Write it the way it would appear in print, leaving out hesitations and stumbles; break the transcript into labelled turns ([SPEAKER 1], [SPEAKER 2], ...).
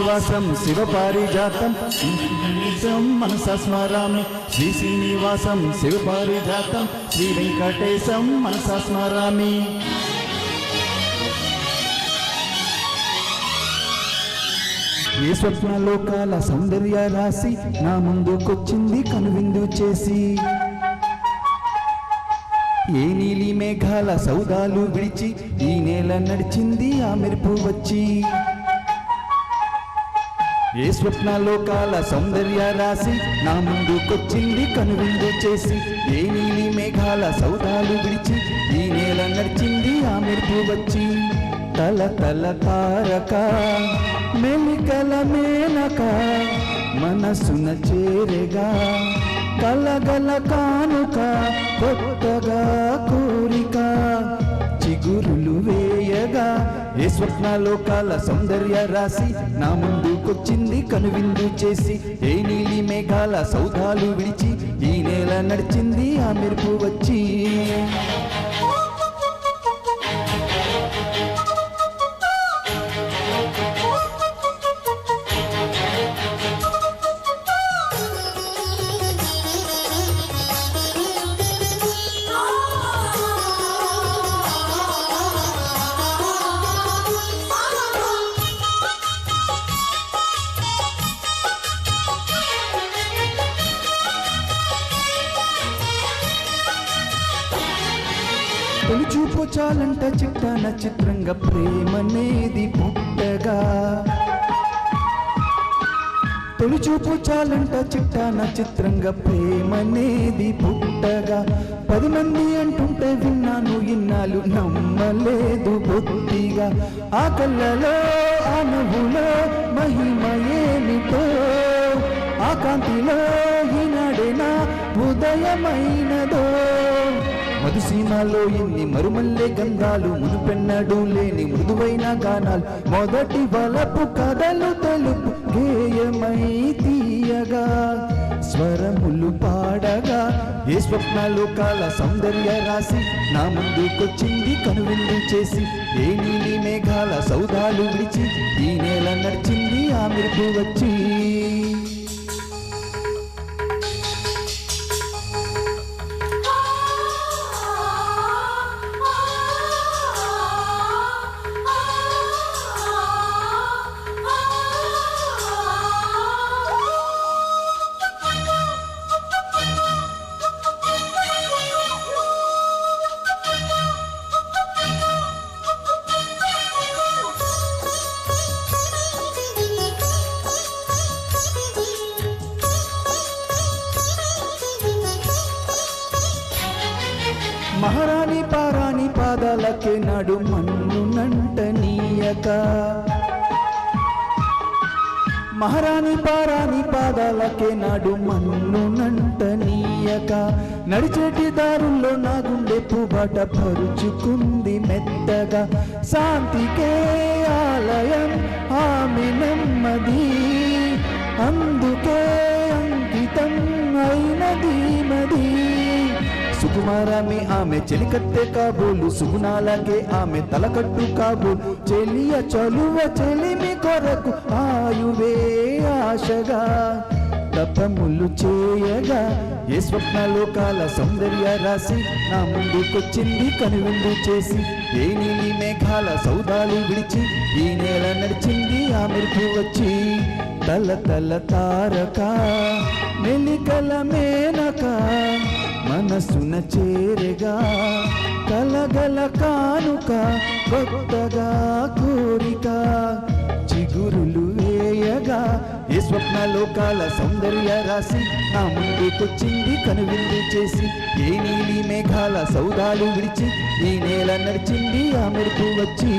[SPEAKER 1] శ్రీనివాసం శివపారిజాతం మనసా స్మరామి శ్రీ శ్రీనివాసం శివపారిజాతం శ్రీ వెంకటేశం మనసా స్మరామి. ఏ స్వప్నలోకాల సౌందర్య రాశి నా ముందుకొచ్చింది కనువిందు చేసి, ఏ నీలి మేఘాల సౌదాలు విడిచి ఈ నేల నడిచింది ఆ మెరుపు వచ్చి. ఏ స్వప్నలోకాల సౌందర్య రాశి నా ముందుకొచ్చింది కనువిందు చేసి, ఏ నీలి మేఘాల సౌదాలు విడిచి ఈ నేల నడిచింది ఆ మెరుపు వచ్చి. తల తల తారక మెలికల మేనక మనసున చేరేగా, కలగల కానుక కొత్తగా కోరిక చిగురులు వేయగా. ఏ స్వప్నలోకాల సౌందర్య రాశి నా ముందుకొచ్చింది కనువిందు చేసి, ఏ నీలి మేఘాల సౌధాలు విడిచి ఈ నేల నడిచింది ఆ మెరుపు వచ్చి. తొలి చూపు చాలంట చిట్టాన చిత్రంగా ప్రేమనేది పుట్టగా, తొలి చూపు చాలంట చిట్టాన చిత్రంగా ప్రేమనేది పుట్టగా. 10 మంది అంటుంటే విన్నాను ఇన్నాళ్ళు నమ్మలేదు బొత్తిగా. ఆ కళ్ళలో ఆ నవ్వులో మహిమ ఏమిటో, ఆ కాంతిలో ఈనాడే నా ఉదయమైనదో. మధుసీమలో ఎన్ని మరుమల్లే గంధాలు, మునుపెన్నడు లేని మృదువైన గానాలు, మొదటి వలపు కథలు తెలుపు గేయమై తీయగా స్వరములు పాడగా. ఏ స్వప్నలోకాల సౌందర్య రాశి నా ముందుకొచ్చింది కనువిందు చేసి, ఏ నీలి మేఘాల సౌధాలు విడిచి ఈ నేల నడిచింది ఆ మెరుపు వచ్చి. మహారాణి పారాణి పాదాలకే నాడు మన్నునంట నీయక, మహారాణి పారాణి పాదాలకే నాడు మన్నునంట నీయక. నడిచేటి దారుల్లో నా గుండె పూబాట పరుచుకుంది మెత్తగా. శాంతికే ఆలయం ఆమె నెమ్మది, అందుకే అంకితం అయినది మది. సుకుమారమే ఆమె చెలికత్తె కాబోలు, సుగుణాలకే ఆమె తలకట్టు కాబోలు. చెలియ చలువ చెలిమి కొరకు ఆయువే ఆశగా తపములు చేయగా. ఏ స్వప్నలోకాల సౌందర్య రాశి నా ముందుకొచ్చింది కనువిందు చేసి, ఏ నీలి మేఘాల సౌదాలు విడిచి ఈ నేల నడిచింది ఆ మెరుపు వచ్చి. తల తల తారక మెలికల మేనక మనసున చేరేగా, కలగల కానుక కొత్తగా కోరిక చిగురులు వేయగా. ఏ స్వప్నలోకాల సౌందర్య రాశి నా ముందుకొచ్చింది కనువిందు చేసి, ఏ నీలి మేఘాల సౌదాలు విడిచి ఈ నేల నడిచింది ఆ మెరుపు వచ్చి.